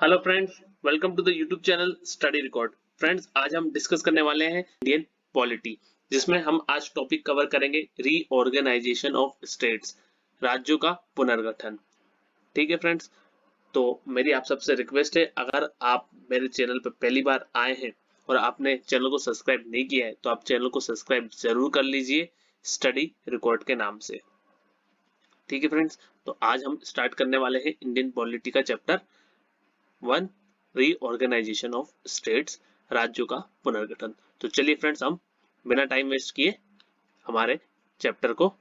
Hello friends, welcome to the YouTube channel study record. Friends, आज हम discuss करने वाले हैं इंडियन पॉलिटी, जिसमें हम आज टॉपिक कवर करेंगे रीऑर्गेनाइजेशन ऑफ स्टेट्स, राज्यों का पुनर्गठन। ठीक है फ्रेंड्स, तो मेरी आप सबसे रिक्वेस्ट है, अगर आप मेरे चैनल पर पहली बार आए हैं और आपने चैनल को सब्सक्राइब नहीं किया है तो आप चैनल को सब्सक्राइब जरूर कर लीजिए स्टडी रिकॉर्ड के नाम से। ठीक है फ्रेंड्स, तो आज हम स्टार्ट करने वाले हैं इंडियन पॉलिटी का चैप्टर 1, रीऑर्गेनाइजेशन ऑफ स्टेट्स, राज्यों का पुनर्गठन। तो चलिए फ्रेंड्स, हम बिना टाइम वेस्ट किए हमारे चैप्टर को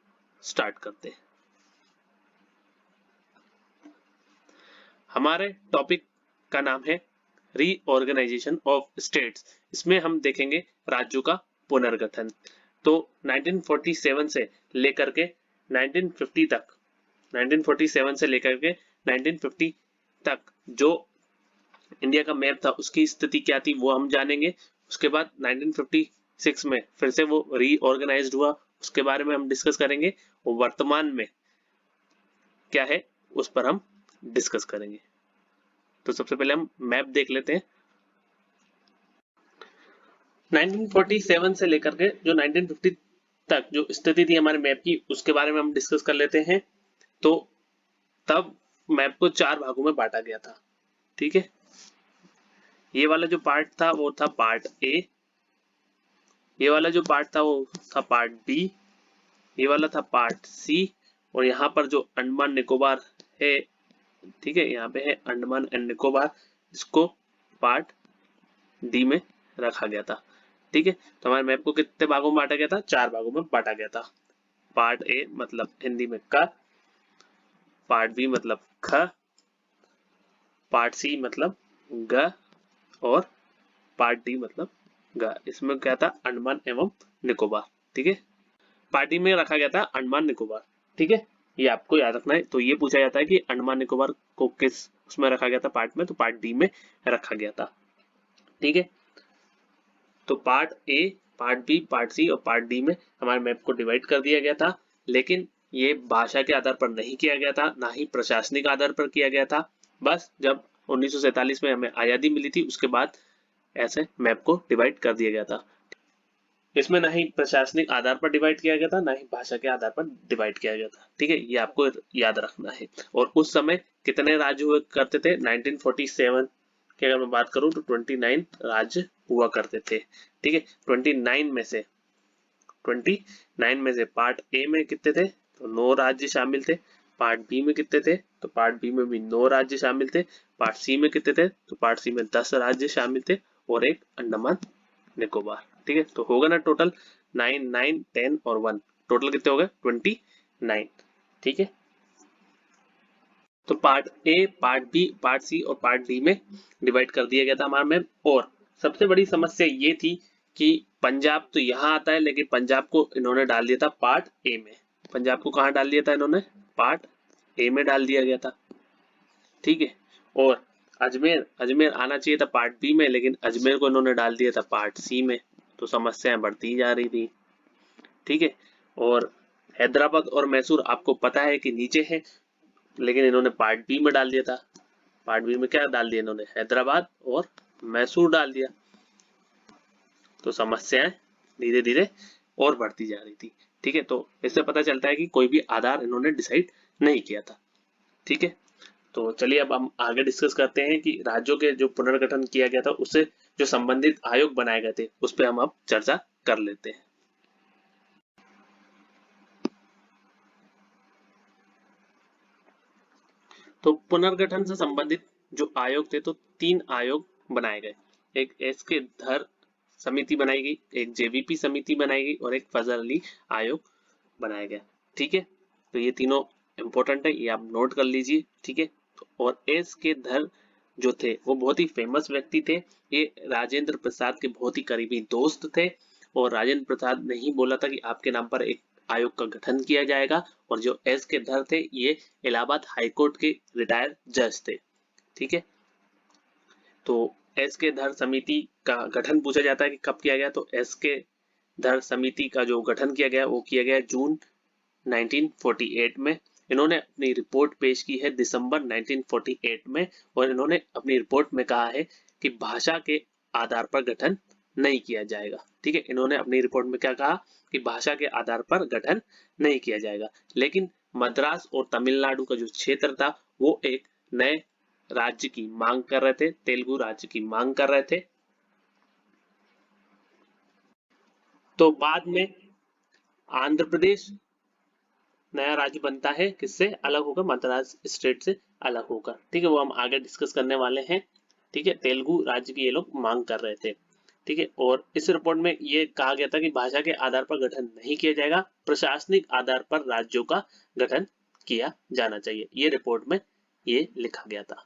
स्टार्ट करते हैं। हमारे टॉपिक का नाम है रीऑर्गेनाइजेशन ऑफ स्टेट्स। इसमें हम देखेंगे राज्यों का पुनर्गठन। तो 1947 से लेकर के 1950 तक 1947 से लेकर के 1950 तक जो इंडिया का मैप था उसकी स्थिति क्या थी वो हम जानेंगे। उसके बाद 1956 में फिर से वो रीऑर्गेनाइज्ड हुआ, उसके बारे में हम डिस्कस करेंगे। और वर्तमान में क्या है उस पर हम डिस्कस करेंगे। तो सबसे पहले हम मैप देख लेते हैं। 1947 से लेकर के जो 1950 तक जो स्थिति थी हमारे मैप की, उसके बारे में हम डिस्कस कर लेते हैं। तो तब मैप को 4 भागों में बांटा गया था। ठीक है, ये वाला जो पार्ट था वो था पार्ट ए, ये वाला जो पार्ट था वो था पार्ट बी, ये वाला था पार्ट सी, और यहाँ पर जो अंडमान निकोबार है, ठीक है, यहाँ पे है अंडमान एंड निकोबार, इसको पार्ट डी में रखा गया था। ठीक है, तो हमारे मैप को कितने भागों में बांटा गया था? 4 भागों में बांटा गया था। पार्ट ए मतलब हिंदी में क, पार्ट बी मतलब ख, पार्ट सी मतलब ग, और पार्ट डी मतलब ग। इसमें क्या था? अंडमान एवं निकोबार। ठीक है, पार्टी में रखा गया था अंडमान निकोबार। ठीक है, ये आपको याद रखना है। तो ये पूछा जाता है कि अंडमान निकोबार को किस उसमें रखा गया था पार्ट में, तो पार्ट डी में रखा गया था। ठीक है, तो part A, part B, part C और पार्ट डी में हमारे मैप को डिवाइड कर दिया गया था। लेकिन ये भाषा के आधार पर नहीं किया गया था, ना ही प्रशासनिक आधार पर किया गया था। बस जब 1947 में हमें आजादी मिली थी उसके बाद ऐसे मैप को डिवाइड कर दिया गया था। इसमें ना ही प्रशासनिक आधार पर डिवाइड किया गया था, ना ही भाषा के आधार पर डिवाइड किया गया था। ठीक है, ये आपको याद रखना है। और उस समय कितने राज्य हुआ करते थे? 1947 की अगर मैं बात करूं तो 29 राज्य हुआ करते थे। ठीक है, 29 में से पार्ट ए में कितने थे? तो 9 राज्य शामिल थे। पार्ट बी में कितने थे? तो पार्ट बी में भी 9 राज्य शामिल थे। पार्ट सी में कितने थे? तो पार्ट सी में 10 राज्य शामिल थे और एक अंडमान निकोबार। ठीक है, तो होगा ना टोटल 9, 9, 10 और 1, टोटल कितने हो गए? 29। ठीक है, तो part A, part B, part C और पार्ट डी में डिवाइड कर दिया गया था हमारा मैप। और सबसे बड़ी समस्या ये थी कि पंजाब तो यहाँ आता है, लेकिन पंजाब को इन्होंने डाल दिया था पार्ट ए में। पंजाब को कहाँ डाल दिया था इन्होंने? पार्ट ए में डाल दिया गया था। ठीक है, और अजमेर आना चाहिए था पार्ट बी में, लेकिन अजमेर को इन्होंने डाल दिया था पार्ट सी में। तो समस्याएं बढ़ती जा रही थी। ठीक है, और हैदराबाद और मैसूर आपको पता है कि नीचे है, लेकिन इन्होंने पार्ट बी में डाल दिया था। पार्ट बी में क्या डाल दिया इन्होंने? हैदराबाद और मैसूर डाल दिया। तो समस्याएं धीरे धीरे और बढ़ती जा रही थी। ठीक है, तो इससे पता चलता है कि कोई भी आधार इन्होंने डिसाइड नहीं किया था। ठीक है, तो चलिए अब हम आगे डिस्कस करते हैं कि राज्यों के जो पुनर्गठन किया गया था उससे जो संबंधित आयोग बनाए गए थे उस पर हम अब चर्चा कर लेते हैं। तो पुनर्गठन से संबंधित जो आयोग थे, तो 3 आयोग बनाए गए। एक एस के धर समिति बनाई गई, एक जेवीपी समिति बनाई गई और एक फजल अली आयोग बनाया गया। ठीक है, तो ये तीनों इंपॉर्टेंट है, ये आप नोट कर लीजिए। ठीक है, और एस के धर जो थे वो बहुत ही फेमस व्यक्ति थे। ये राजेंद्र प्रसाद के बहुत ही करीबी दोस्त थे, और राजेंद्र प्रसाद ने ही बोला था कि आपके नाम पर एक आयोग का गठन किया जाएगा। और जो एस के धर थे ये इलाहाबाद हाईकोर्ट के रिटायर्ड जज थे। ठीक है, तो एस के धर समिति का गठन पूछा जाता है कि कब किया गया, तो एस के धर समिति का जो गठन किया गया वो किया गया जून 1948 में। इन्होंने अपनी रिपोर्ट पेश की है दिसंबर 1948 में, और इन्होंने अपनी रिपोर्ट में कहा है कि भाषा के आधार पर गठन नहीं किया जाएगा। ठीक है, इन्होंने अपनी रिपोर्ट में क्या कहा कि भाषा के आधार पर गठन नहीं किया जाएगा। लेकिन मद्रास और तमिलनाडु का जो क्षेत्र था वो एक नए राज्य की मांग कर रहे थे, तेलुगु राज्य की मांग कर रहे थे। तो बाद में आंध्र प्रदेश नया राज्य बनता है, किससे अलग होकर, मद्रास स्टेट से अलग होकर। ठीक है, वो हम आगे डिस्कस करने वाले हैं। ठीक है, तेलुगु राज्य की ये लोग मांग कर रहे थे। ठीक है, और इस रिपोर्ट में ये कहा गया था कि भाषा के आधार पर गठन नहीं किया जाएगा, प्रशासनिक आधार पर राज्यों का गठन किया जाना चाहिए। ये रिपोर्ट में ये लिखा गया था।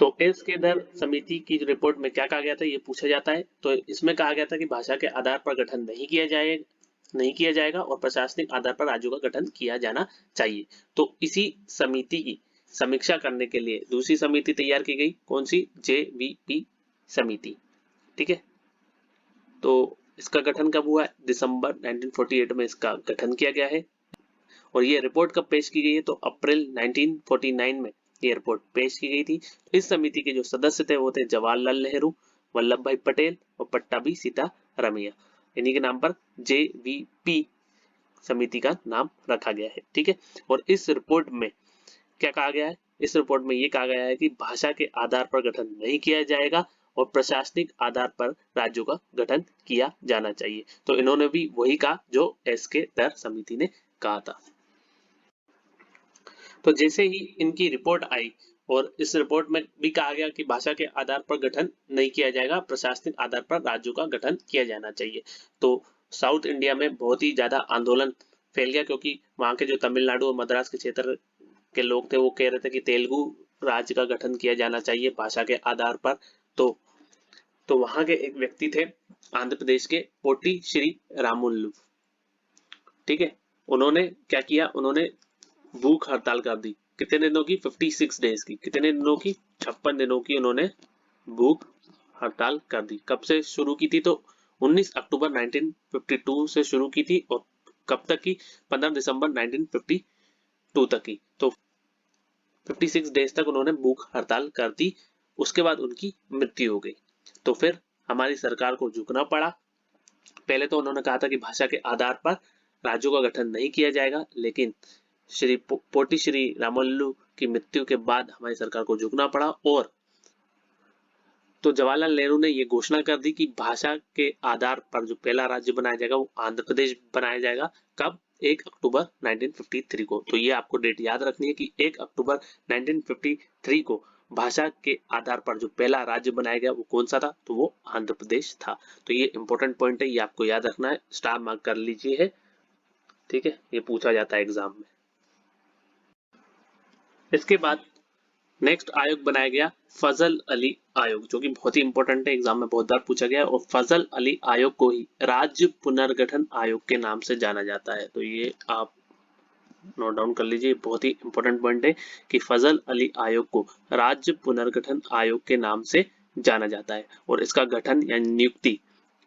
तो एस्केदर समिति की रिपोर्ट में क्या कहा गया था, ये पूछा जाता है। तो इसमें कहा गया था कि भाषा के आधार पर गठन नहीं किया जाएगा और प्रशासनिक आधार पर राज्यों का गठन किया जाना चाहिए। तो इसी समिति की समीक्षा करने के लिए दूसरी समिति तैयार की गई, कौन सी, जेवीपी समिति। ठीक है, तो इसका गठन कब हुआ है, दिसंबर 1948 में इसका गठन किया गया है। और ये रिपोर्ट कब पेश की गई है, तो अप्रैल 1949 में ये रिपोर्ट पेश की गई थी। इस समिति के जो सदस्य थे वो थे जवाहरलाल नेहरू, वल्लभ भाई पटेल और पट्टाभी सीतारामैया। इन्हीं के नाम पर जेवीपी समिति का नाम रखा गया है। ठीक है, और इस रिपोर्ट में क्या कहा गया है, इस रिपोर्ट में ये कहा गया है कि भाषा के आधार पर गठन नहीं किया जाएगा और प्रशासनिक आधार पर राज्यों का गठन किया जाना चाहिए। तो इन्होंने भी वही कहा जो एस्केदर समिति ने कहा था। तो जैसे ही इनकी रिपोर्ट आई और इस रिपोर्ट में भी कहा गया कि भाषा के आधार पर गठन नहीं किया जाएगा, प्रशासनिक आधार पर राज्यों का गठन किया जाना चाहिए, तो साउथ इंडिया में बहुत ही ज्यादा आंदोलन फैल गया, क्योंकि वहां के जो तमिलनाडु और मद्रास के क्षेत्र के लोग थे वो कह रहे थे कि तेलुगु राज्य का गठन किया जाना चाहिए भाषा के आधार पर। तो वहां के एक व्यक्ति थे आंध्र प्रदेश के पोटी श्री रामुलु। ठीक है, उन्होंने क्या किया, उन्होंने भूख हड़ताल कर दी। कितने दिनों की, 56 डेज की। कितने दिनों की, 56 दिनों की उन्होंने भूख हड़ताल कर दी। कब से शुरू की थी, तो 19 अक्टूबर 1952 से शुरू की थी और कब तक की, 15 दिसंबर 1952 तक की। तो 56 डेज तक उन्होंने भूख हड़ताल कर दी। उसके बाद उनकी मृत्यु हो गई। तो फिर हमारी सरकार को झुकना पड़ा। पहले तो उन्होंने कहा था कि भाषा के आधार पर राज्यों का गठन नहीं किया जाएगा, लेकिन पोटी श्री रामुलु की मृत्यु के बाद हमारी सरकार को झुकना पड़ा। और तो जवाहरलाल नेहरू ने ये घोषणा कर दी कि भाषा के आधार पर जो पहला राज्य बनाया जाएगा वो आंध्र प्रदेश बनाया जाएगा। कब, 1 अक्टूबर 1953 को। तो ये आपको डेट याद रखनी है कि 1 अक्टूबर 1953 को भाषा के आधार पर जो पहला राज्य बनाया गया वो कौन सा था, तो वो आंध्र प्रदेश था। तो ये इंपॉर्टेंट पॉइंट है, ये आपको याद रखना है, स्टार मार्क कर लीजिए। ठीक है, ये पूछा जाता है एग्जाम में। इसके बाद नेक्स्ट आयोग बनाया गया फजल अली आयोग, जो कि बहुत ही इंपॉर्टेंट है, एग्जाम में बहुत बार पूछा गया। और फजल अली आयोग को ही राज्य पुनर्गठन आयोग के नाम से जाना जाता है। तो ये आप नोट डाउन कर लीजिए, बहुत ही इंपॉर्टेंट पॉइंट है कि फजल अली आयोग को राज्य पुनर्गठन आयोग के नाम से जाना जाता है। और इसका गठन या नियुक्ति,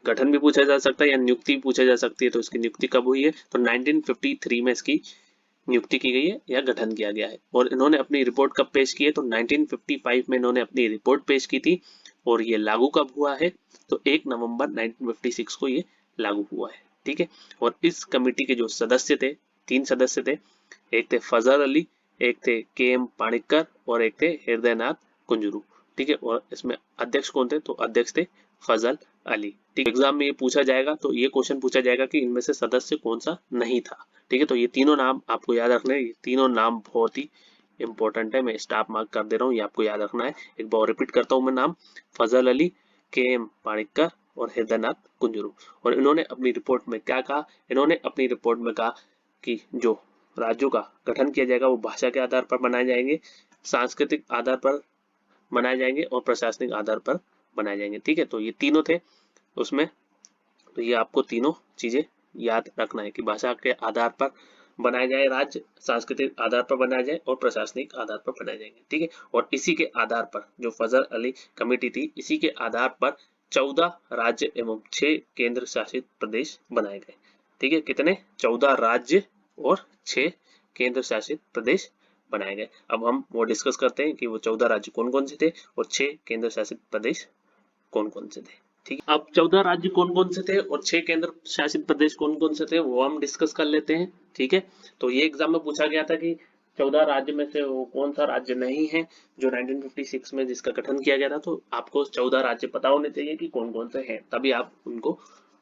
गठन भी पूछा जा सकता है या नियुक्ति भी पूछा जा सकती है। तो इसकी नियुक्ति कब हुई है, तो 1953 में इसकी नियुक्ति की गई है या गठन किया गया है। और इन्होंने अपनी रिपोर्ट कब पेश की है, तो 1955 में इन्होंने अपनी रिपोर्ट पेश की थी। और ये लागू कब हुआ है, तो 1 नवंबर 1956 को ये लागू हुआ है। ठीक है, और इस कमेटी के जो सदस्य थे, 3 सदस्य थे, एक थे फजल अली, एक थे के.एम. पाणिक्कर और एक थे हृदयनाथ कुंजरू। ठीक है, और इसमें अध्यक्ष कौन थे, तो अध्यक्ष थे फजल अली। ठीक, एग्जाम में ये पूछा जाएगा, तो ये क्वेश्चन पूछा जाएगा कि इनमें से सदस्य कौन सा नहीं था। ठीक है, तो ये तीनों नाम आपको याद रखने हैं, ये तीनों नाम बहुत ही इंपॉर्टेंट है, मैं स्टार मार्क कर दे रहा हूँ, ये आपको याद रखना है। एक बार रिपीट करता हूँ मैं नाम, फजल अली, के.एम. पाणिक्कर और हृदयनाथ कुंजरू। और इन्होंने अपनी रिपोर्ट में क्या कहा, इन्होंने अपनी रिपोर्ट में कहा कि जो राज्यों का गठन किया जाएगा वो भाषा के आधार पर बनाए जाएंगे, सांस्कृतिक आधार पर बनाए जाएंगे और प्रशासनिक आधार पर बनाए जाएंगे। ठीक है, तो ये तीनों थे उसमें। तो ये आपको तीनों चीजें याद रखना है कि भाषा के आधार पर बनाए जाए राज्य, सांस्कृतिक आधार पर बनाए जाए और प्रशासनिक आधार पर बनाए जाएंगे। ठीक है, और इसी के आधार पर जो फजल अली कमेटी थी, इसी के आधार पर 14 राज्य एवं 6 केंद्र शासित प्रदेश बनाए गए। ठीक है, कितने, 14 राज्य और 6 केंद्र शासित प्रदेश बनाए गए। अब हम वो डिस्कस करते हैं कि वो 14 राज्य कौन कौन से थे और 6 केंद्र शासित प्रदेश कौन कौन से थे। ठीक है, अब 14 राज्य कौन कौन से थे और 6 केंद्र शासित प्रदेश कौन कौन से थे वो हम डिस्कस कर लेते हैं। ठीक है, तो ये एग्जाम में पूछा गया था कि 14 राज्य में से वो कौन सा राज्य नहीं है जो 1956 में जिसका गठन किया गया था। तो आपको 14 राज्य पता होने चाहिए कि कौन कौन से हैं, तभी आप उनको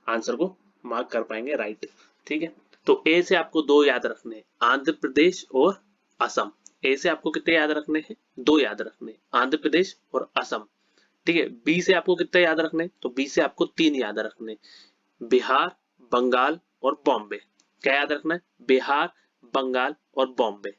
आंसर को मार्क कर पाएंगे राइट। ठीक है, तो ए से आपको 2 याद रखने हैं, आंध्र प्रदेश और असम। ए से आपको कितने याद रखने हैं? 2 याद रखने, आंध्र प्रदेश और असम। ठीक है, बी से आपको कितने याद रखने? तो बी से आपको 3 याद रखने, बिहार, बंगाल और बॉम्बे। क्या याद रखना है? बिहार, बंगाल और बॉम्बे।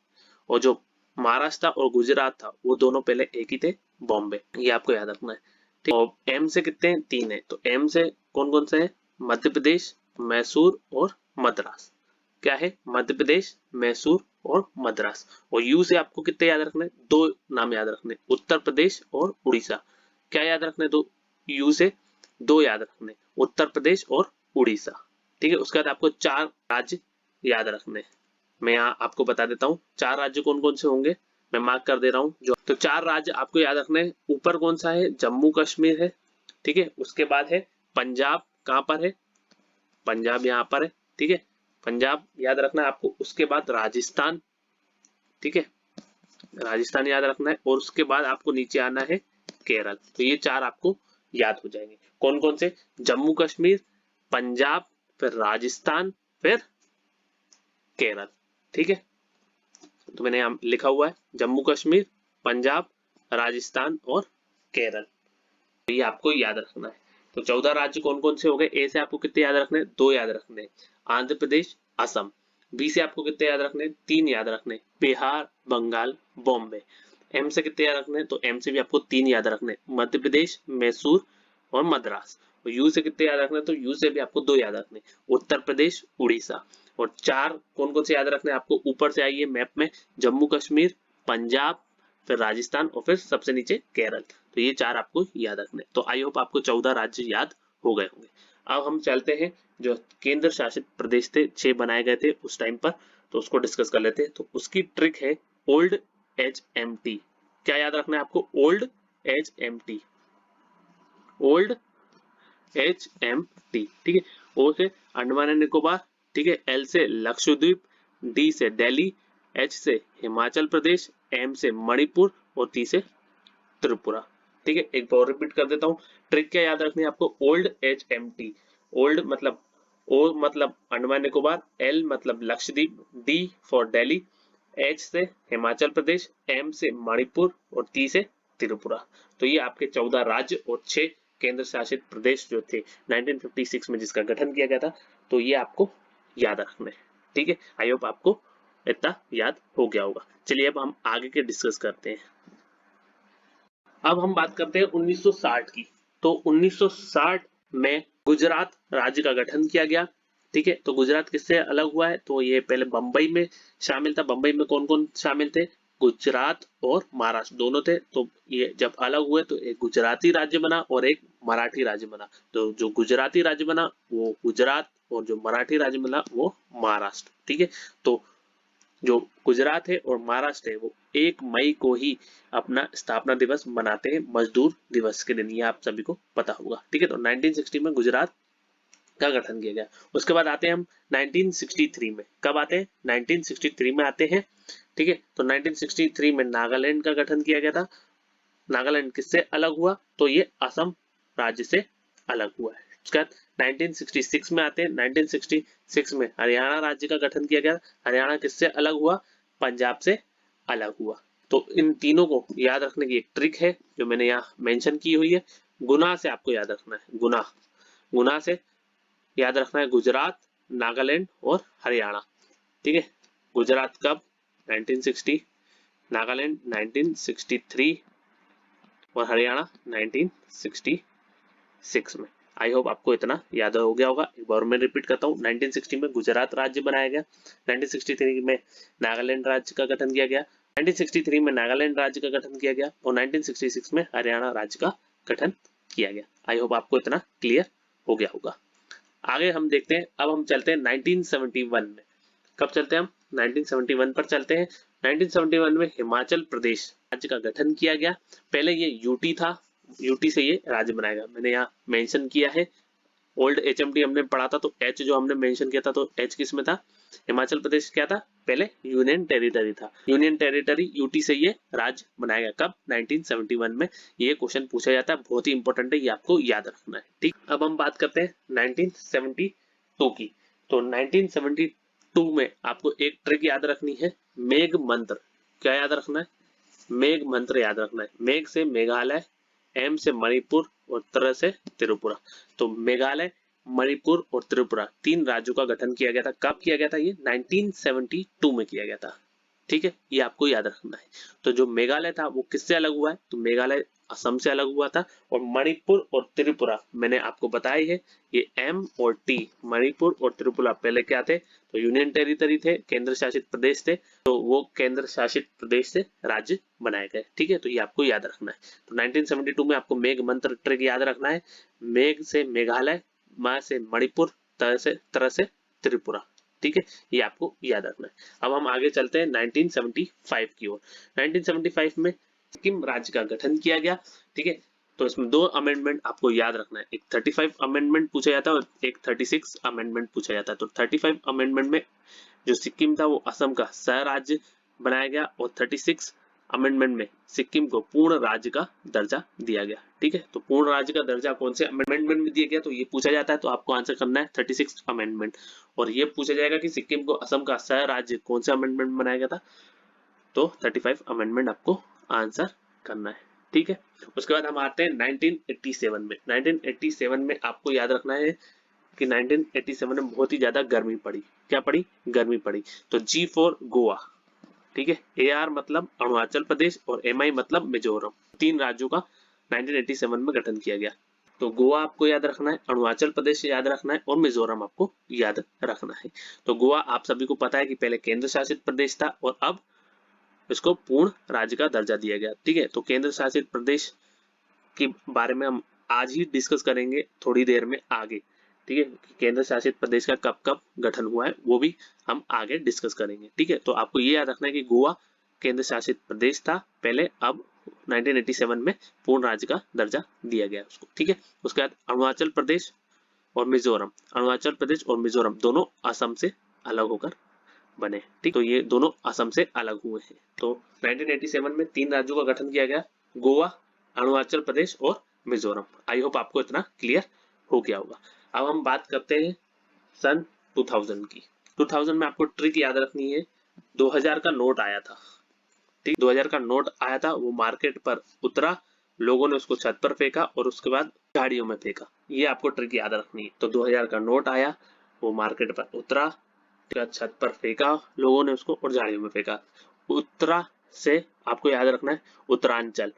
और जो महाराष्ट्र और गुजरात था वो दोनों पहले एक ही थे, बॉम्बे। ये आपको याद रखना है। ठीक, और एम से कितने हैं? 3 है। तो एम से कौन कौन से हैं? मध्य प्रदेश, मैसूर और मद्रास। क्या है? मध्य प्रदेश, मैसूर और मद्रास। और यू से आपको कितने याद रखने? 2 नाम याद रखने, उत्तर प्रदेश और उड़ीसा। क्या याद रखने? दो, यू से 2 याद रखने, उत्तर प्रदेश और उड़ीसा। ठीक है, उसके बाद आपको 4 राज्य याद रखने। मैं यहाँ आपको बता देता हूँ 4 राज्य कौन कौन से होंगे, मैं मार्क कर दे रहा हूँ। जो तो 4 राज्य आपको याद रखने, ऊपर कौन सा है? जम्मू कश्मीर है। ठीक है, उसके बाद है पंजाब। कहाँ पर है? पंजाब यहाँ पर है। ठीक है, पंजाब याद रखना है आपको। उसके बाद राजस्थान। ठीक है, राजस्थान याद रखना है। और उसके बाद आपको नीचे आना है केरल। तो ये 4 आपको याद हो जाएंगे। कौन कौन से? जम्मू कश्मीर, पंजाब, फिर राजस्थान, फिर केरल। ठीक है, तो मैंने यहाँ लिखा हुआ है जम्मू कश्मीर, पंजाब, राजस्थान और केरल। तो ये आपको याद रखना है। तो 14 राज्य कौन कौन से हो गए? ए से आपको कितने याद रखने? 2 याद रखने, आंध्र प्रदेश, असम। बी से आपको कितने याद रखने? 3 याद रखने, बिहार, बंगाल, बॉम्बे। एम से कितने याद रखने? तो एम से भी आपको 3 याद रखने, मध्य प्रदेश, मैसूर और मद्रास। और यू से कितने याद रखने? तो यू से भी आपको 2 याद रखने, उत्तर प्रदेश, उड़ीसा। और 4 कौन कौन से याद रखने आपको? ऊपर से आइए मैप में, जम्मू कश्मीर, पंजाब, फिर राजस्थान और फिर सबसे नीचे केरल। तो ये 4 आपको याद रखने। तो आई होप आपको 14 राज्य याद हो गए होंगे। अब हम चलते हैं जो केंद्र शासित प्रदेश थे 6 बनाए गए थे उस टाइम पर, तो उसको डिस्कस कर लेते हैं। तो उसकी ट्रिक है ओल्ड HMT। क्या याद रखना है आपको? Old HMT, old HMT। ठीक है, ओ से अंडमान एंड निकोबार। ठीक है, एल से लक्षद्वीप, डी से दिल्ली, एच से हिमाचल प्रदेश, एम से मणिपुर और टी से त्रिपुरा। ठीक है, एक बार रिपीट कर देता हूँ। ट्रिक क्या याद रखनी है आपको? Old HMT। ओल्ड मतलब ओ मतलब अंडमान निकोबार, एल मतलब Lakshadweep, D for Delhi, H से हिमाचल प्रदेश, एम से मणिपुर और टी से त्रिपुरा। तो ये आपके 14 राज्य और 6 केंद्र शासित प्रदेश जो थे 1956 में जिसका गठन किया गया था। तो ये आपको याद रखना है। ठीक है, आई होप आपको इतना याद हो गया होगा। चलिए अब हम आगे के डिस्कस करते हैं। अब हम बात करते हैं 1960 की। तो 1960 में गुजरात राज्य का गठन किया गया। ठीक है, तो गुजरात किससे अलग हुआ है? तो ये पहले बंबई में शामिल था। बंबई में कौन कौन शामिल थे? गुजरात और महाराष्ट्र दोनों थे। तो ये जब अलग हुए तो एक गुजराती राज्य बना और एक मराठी राज्य बना। तो जो गुजराती राज्य बना वो गुजरात और जो मराठी राज्य बना वो महाराष्ट्र। ठीक है, तो जो गुजरात है और महाराष्ट्र है वो 1 मई को ही अपना स्थापना दिवस मनाते हैं, मजदूर दिवस के दिन। ये आप सभी को पता होगा। ठीक है, तो 1960 में गुजरात का गठन किया गया। उसके बाद आते हैं हम 1963 में। कब आते हैं? 1963 में आते हैं। ठीक है, तो 1963 में नागालैंड का गठन किया गया था। नागालैंड किससे अलग हुआ? तो ये असम राज्य से अलग हुआ है। उसके बाद 1966 में आते हैं। 1966 में हरियाणा राज्य का गठन किया गया। हरियाणा किससे अलग हुआ? पंजाब से अलग हुआ। तो इन तीनों को याद रखने की एक ट्रिक है जो मैंने यहाँ मेंशन की हुई है। गुना से आपको याद रखना है, गुना। गुना से याद रखना है गुजरात, नागालैंड और हरियाणा। ठीक है, गुजरात कब? 1960, नागालैंड 1963 और हरियाणा 1966 में। आई होप आपको इतना याद हो गया होगा। एक बार मैं रिपीट करता हूँ। 1960 में गुजरात राज्य बनाया गया। 1963 में नागालैंड राज्य का गठन किया गया। 1963 में नागालैंड राज्य का गठन किया गया और 1966 में हरियाणा राज्य का गठन किया गया। आई होप आपको इतना क्लियर हो गया होगा। आगे हम देखते हैं। अब हम चलते हैं 1971 में। कब चलते हैं हम? 1971 पर चलते हैं। 1971 में हिमाचल प्रदेश राज्य का गठन किया गया। पहले ये यूटी था, यूटी से ये राज्य बनाया गया। मैंने यहाँ मेंशन किया है, ओल्ड एचएमटी हमने पढ़ा था तो एच जो हमने मेंशन किया था, तो एच किस में था? हिमाचल प्रदेश क्या था? पहले यूनियन टेरिटरी था। यूनियन टेरिटरी यूटी से ये राज्य बनाया गया। कब? 1971 में। ये क्वेश्चन पूछा जाता है, बहुत ही इंपॉर्टेंट है, ये आपको याद रखना है। ठीक, अब हम बात करते हैं 1972 की। तो 1972 में आपको एक ट्रिक याद रखनी है, मेघ मंत्र। क्या याद रखना है? मेघ मंत्र याद रखना है। मेघ से मेघालय, एम से मणिपुर और त्र से त्रिपुरा। तो मेघालय, मणिपुर और त्रिपुरा 3 राज्यों का गठन किया गया था। कब किया गया था? ये 1972 में किया गया था। ठीक है, ये आपको याद रखना है। तो जो मेघालय था वो किससे अलग हुआ है? तो मेघालय असम से अलग हुआ था। और मणिपुर और त्रिपुरा मैंने आपको बताया है, ये एम और टी, मणिपुर और त्रिपुरा पहले क्या थे? तो यूनियन टेरिटरी थे, केंद्र शासित प्रदेश थे। तो वो केंद्र शासित प्रदेश से राज्य बनाए गए। ठीक है, तो ये आपको याद रखना है। तो 1972 में आपको मेघ मंत्र ट्रिक याद रखना है। मेघ से मेघालय, म से मणिपुर, त्र से त्रिपुरा। ठीक है, ये आपको याद रखना है। अब हम आगे चलते हैं 1975 की ओर। 1975 में सिक्किम राज्य का गठन किया गया। ठीक है, तो इसमें 2 अमेंडमेंट आपको याद रखना है। एक 35 अमेंडमेंट पूछा जाता है और एक 36 अमेंडमेंट पूछा जाता है। तो 35 अमेंडमेंट में जो सिक्किम था वो असम का सह राज्य बनाया गया और 36 अमेंडमेंट में सिक्किम को पूर्ण राज्य का दर्जा दिया गया। ठीक है, तो पूर्ण राज्य का दर्जा कौन से अमेंडमेंट में दिया गया? तो ये पूछा जाता है, तो आपको आंसर करना है 36 अमेंडमेंट। और ये पूछा जाएगा कि सिक्किम को असम का सह राज्य कौन से अमेंडमेंट में बनाया गया था? तो 35 अमेंडमेंट आपको आंसर करना है। ठीक है, उसके बाद हम आते हैं 1987 में। 1987 में आपको याद रखना है कि 1987 में बहुत ही ज्यादा गर्मी पड़ी। क्या पड़ी? गर्मी पड़ी। तो जी फॉर गोवा। ठीक है, AR मतलब अरुणाचल प्रदेश और MI मतलब मिजोरम। 3 राज्यों का 1987 में गठन किया गया। तो गोवा आपको याद रखना है, अरुणाचल प्रदेश याद रखना है और मिजोरम आपको याद रखना है। तो गोवा आप सभी को पता है कि पहले केंद्र शासित प्रदेश था और अब इसको पूर्ण राज्य का दर्जा दिया गया। ठीक है, तो केंद्र शासित प्रदेश के बारे में हम आज ही डिस्कस करेंगे, थोड़ी देर में आगे। ठीक है, केंद्र शासित प्रदेश का कब कब गठन हुआ है वो भी हम आगे डिस्कस करेंगे। ठीक है, तो आपको ये याद रखना है कि गोवा केंद्र शासित प्रदेश था पहले, अब 1987 में पूर्ण राज्य का दर्जा दिया गया उसको। ठीक है, उसके बाद अरुणाचल प्रदेश और मिजोरम, अरुणाचल प्रदेश और मिजोरम दोनों असम से अलग होकर बने। ठीक, तो ये दोनों असम से अलग हुए हैं। तो 1987 में 3 राज्यों का गठन किया गया, गोवा, अरुणाचल प्रदेश और मिजोरम। आई होप आपको इतना क्लियर हो गया होगा। अब हम बात करते हैं सन 2000 की। 2000 में आपको ट्रिक याद रखनी है, 2000 का नोट आया था। ठीक, 2000 का नोट आया था, वो मार्केट पर उतरा, लोगों ने उसको छत पर फेंका और उसके बाद गाड़ियों में फेंका। ये आपको ट्रिक याद रखनी है। तो 2000 का नोट आया, वो मार्केट पर उतरा, छत पर फेंका लोगों ने उसको और झाड़ियों में फेंका। उत्तरा से आपको याद रखना है उत्तरांचल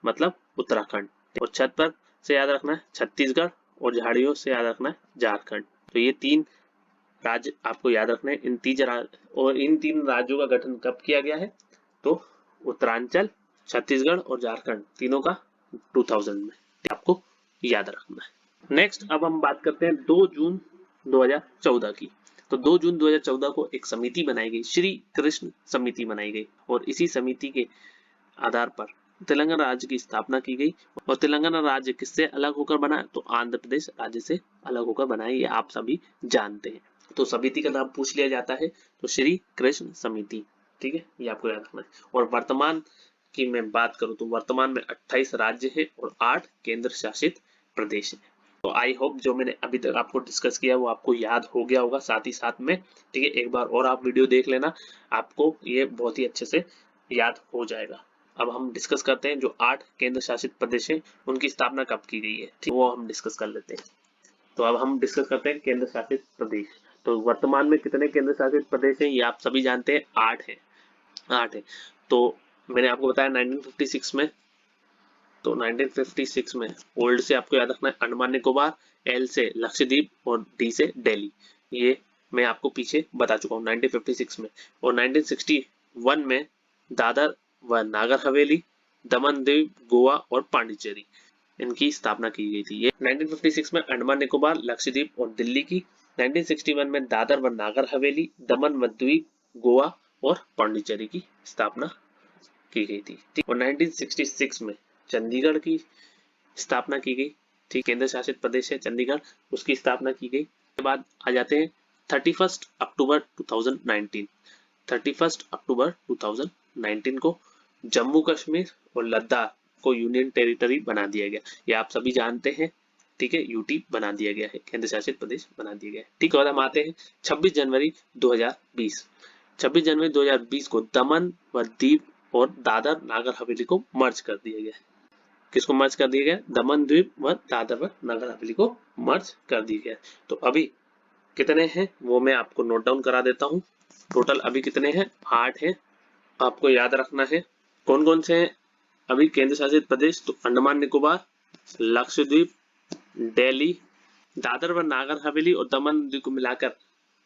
मतलब उत्तराखंड, और छत पर से याद रखना है छत्तीसगढ़, और झाड़ियों से याद रखना है झारखंड। तो ये 3 राज्य आपको याद रखने हैं। इन 3 राज्यों का गठन कब किया गया है? तो उत्तरांचल, छत्तीसगढ़ और झारखंड तीनों का 2000 में, आपको याद रखना है। नेक्स्ट अब हम बात करते हैं 2 जून 2014 की। तो 2 जून 2014 को एक समिति बनाई गई, श्री कृष्ण समिति बनाई गई, और इसी समिति के आधार पर तेलंगाना राज्य की स्थापना की गई। और तेलंगाना राज्य किससे अलग होकर बना? तो आंध्र प्रदेश राज्य से अलग होकर बना है, ये आप सभी जानते हैं। तो समिति का नाम पूछ लिया जाता है तो श्री कृष्ण समिति। ठीक है, ये आपको याद रखना है। और वर्तमान की मैं बात करूं तो वर्तमान में 28 राज्य है और 8 केंद्र शासित प्रदेश है। तो आई होप जो मैंने अभी तक आपको डिस्कस किया वो आपको याद हो गया होगा साथ ही साथ में। ठीक है, एक बार और आप वीडियो देख लेना, आपको ये बहुत ही अच्छे से याद हो जाएगा। अब हम डिस्कस करते हैं जो 8 केंद्र शासित प्रदेश है उनकी स्थापना कब की गई है, ठीक, वो हम डिस्कस कर लेते हैं। तो अब हम डिस्कस करते हैं केंद्र शासित प्रदेश। तो वर्तमान में कितने केंद्र शासित प्रदेश हैं ये आप सभी जानते हैं, 8 है। 8 है। तो मैंने आपको बताया 1956 में, तो 1956 में ओल्ड से आपको याद रखना है अंडमान निकोबार, एल से लक्षद्वीप और डी से दिल्ली। ये मैं आपको पीछे बता चुका हूँ 1956 में। और 1961 में दादर व नागर हवेली, दमन दीव, गोवा और पांडिचेरी, इनकी स्थापना की गई थी। ये 1956 में अंडमान निकोबार, लक्षद्वीप और दिल्ली की 1961 में दादर व नागर हवेली, दमन व द्वीप, गोवा और पौंडीचेरी की स्थापना की गई थी। ठीक, और 1966 में चंडीगढ़ की स्थापना की गई। ठीक, केंद्र शासित प्रदेश है चंडीगढ़, उसकी स्थापना की गई। के बाद आ जाते हैं 31 अक्टूबर 2019। 31 अक्टूबर 2019 को जम्मू कश्मीर और लद्दाख को यूनियन टेरिटरी बना दिया गया। ये आप सभी जानते हैं। ठीक है, यूटी बना दिया गया है, केंद्र शासित प्रदेश बना दिया गया है। ठीक है, हम आते हैं 26 जनवरी 2020। 26 जनवरी 2020 को दमन व दीव और दादर नागर हवेली को मर्ज कर दिया गया। किसको मर्ज कर दिया गया? दमन द्वीप व दादर व नागर हवेली को मर्ज कर दिया गया। तो अभी कितने हैं वो मैं आपको नोट डाउन करा देता हूँ। टोटल अभी कितने हैं? 8 हैं। आपको याद रखना है कौन कौन से हैं अभी केंद्र शासित प्रदेश। तो अंडमान निकोबार, लक्षद्वीप, दिल्ली, दादर व नागर हवेली और दमन द्वीप को मिलाकर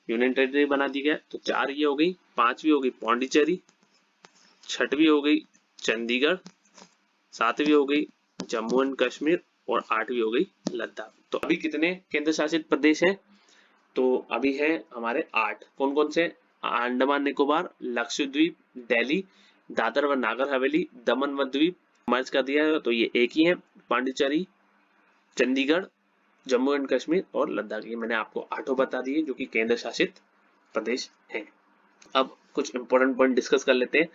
यूनियन टेरिटरी बना दी गया। तो 4 ये हो गई, 5वीं हो गई पौंडीचेरी, 6वीं हो गई चंडीगढ़, 7वीं हो गई जम्मू एंड कश्मीर और 8वीं हो गई लद्दाख। तो अभी कितने केंद्र शासित प्रदेश हैं? तो अभी है हमारे 8। कौन कौन से? अंडमान निकोबार, लक्षद्वीप, दिल्ली, दादर व नागर हवेली, दमन व द्वीप मर्ज कर दिया है तो ये एक ही है, पांडिचेरी, चंडीगढ़, जम्मू एंड कश्मीर और लद्दाख। ये मैंने आपको 8 बता दिए जो कि केंद्र शासित प्रदेश हैं। अब कुछ इंपॉर्टेंट पॉइंट डिस्कस कर लेते हैं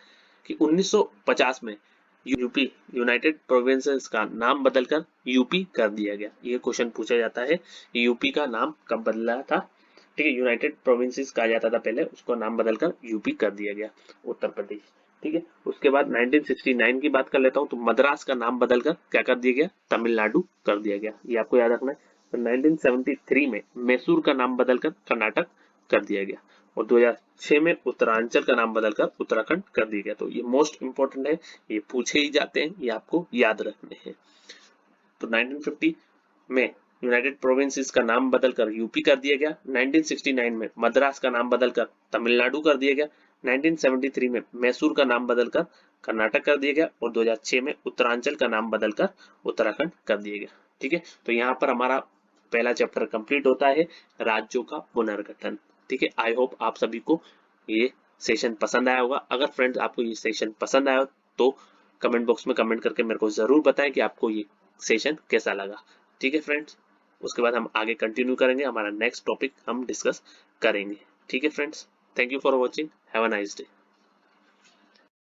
कि 1950 में यूपी यूनाइटेड प्रोविंसेस का नाम बदलकर यूपी कर दिया गया। ये क्वेश्चन पूछा जाता है, यूपी का नाम कब बदला था? ठीक है, यूनाइटेड प्रोविंसेस कहा जाता था पहले, उसको नाम बदलकर यूपी कर दिया गया, उत्तर प्रदेश। ठीक है, उसके बाद 1969 की बात कर लेता हूँ तो मद्रास का नाम बदलकर क्या कर दिया गया? तमिलनाडु कर दिया गया। ये आपको याद रखना है। तो 1973 में मैसूर का नाम बदलकर कर्नाटक कर दिया गया और 2006 में उत्तरांचल का नाम बदलकर उत्तराखंड कर दिया गया। तो ये मोस्ट इंपोर्टेंट है, ये पूछे ही जाते हैं, ये आपको याद रखने हैं। तो 1950 में यूनाइटेड प्रोविंसेस का नाम बदलकर यूपी कर दिया गया। 1969 में मद्रास का नाम बदलकर तमिलनाडु कर दिया गया। 1973 में मैसूर का नाम बदलकर कर्नाटक कर दिया गया और 2006 में उत्तरांचल का नाम बदलकर उत्तराखंड कर दिया गया। ठीक है, तो यहाँ पर हमारा पहला चैप्टर कंप्लीट होता है, राज्यों का पुनर्गठन। ठीक है, आई होप आप सभी को ये सेशन पसंद आया होगा। अगर फ्रेंड्स आपको ये सेशन पसंद आया तो कमेंट बॉक्स में कमेंट करके मेरे को जरूर बताएं कि आपको ये सेशन कैसा लगा। ठीक है फ्रेंड्स, उसके बाद हम आगे कंटिन्यू करेंगे, हमारा नेक्स्ट टॉपिक हम डिस्कस करेंगे। ठीक है friends, thank you for watching, have a nice day.